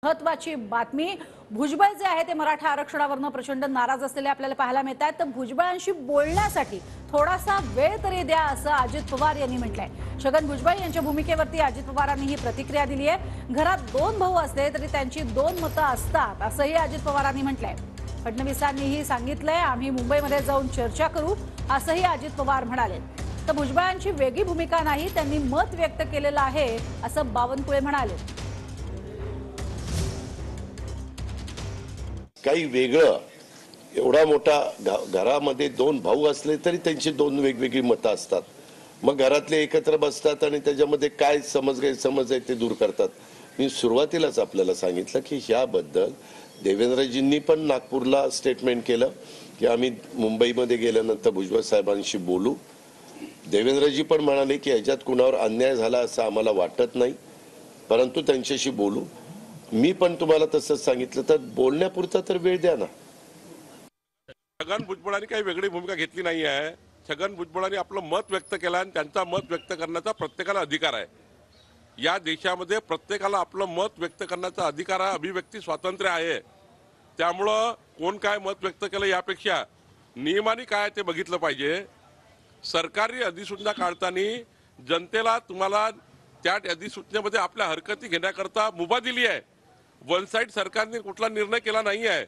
महत्वाची बातमी भुजबळ जे आहे ते मराठा आरक्षणावरनं प्रचंड नाराज असलेले आपल्याला पाहायला मिळतात। तर भुजबळांशी बोलण्यासाठी थोडासा वेळ तरी द्या असं अजित पवार यांनी म्हटलंय। छगन भुजबळ यांच्या भूमिकेवरती अजित पवारांनी ही प्रतिक्रिया दिली आहे। घरात दोन भाऊ असले तरी त्यांची दोन मतं असतात असंही अजित पवारांनी म्हटलंय। फडणवीसांनीही सांगितलंय आम्ही मुंबईमध्ये जाऊन चर्चा करू असंही अजित पवार म्हणाले। तर भुजबळांची वेगळी भूमिका नाही, त्यांनी मत व्यक्त केलेलं आहे असं बावनकुळे म्हणाले। काही वेगळं एवढा मोठा घरामध्ये दोन भाऊ असले तरी त्यांची दोन वेगवेगळी मतं असतात। मग घरातले एकत्र बसतात आणि त्याच्यामध्ये काय समज आहे ते दूर करतात। मी सुरुवातीलाच आपल्याला सांगितलं की ह्याबद्दल देवेंद्रजींनी पण नागपूरला स्टेटमेंट केलं की आम्ही मुंबईमध्ये गेल्यानंतर भुजबळ साहेबांशी बोलू। देवेंद्रजी पण म्हणाले की ह्याच्यात कुणावर अन्याय झाला असं आम्हाला वाटत नाही, परंतु त्यांच्याशी बोलू। मी पण तुम्हाला तसंच सांगितलं, तर बोलण्यापुरता तर वेळ द्या ना। छगन भुजबळांनी काही वेगळी भूमिका घेतली नाही आहे। छगन भुजबळांनी आपलं मत व्यक्त केलं आणि त्यांचा मत व्यक्त करण्याचा प्रत्येकाला अधिकार आहे। या देशामध्ये प्रत्येकाला आपलं मत व्यक्त करण्याचा अधिकार आहे, अभिव्यक्ती स्वातंत्र्य आहे। त्यामुळं कोण काय मत व्यक्त केलं यापेक्षा नियमाने काय ते बघितलं पाहिजे। सरकारी अधिसूचना काढताना जनतेला तुम्हाला त्या अधिसूचनेमध्ये आपल्या हरकती घेण्याकरता मुभा दिली आहे। वन साइड सरकारने कुठला निर्णय केला नाही आहे।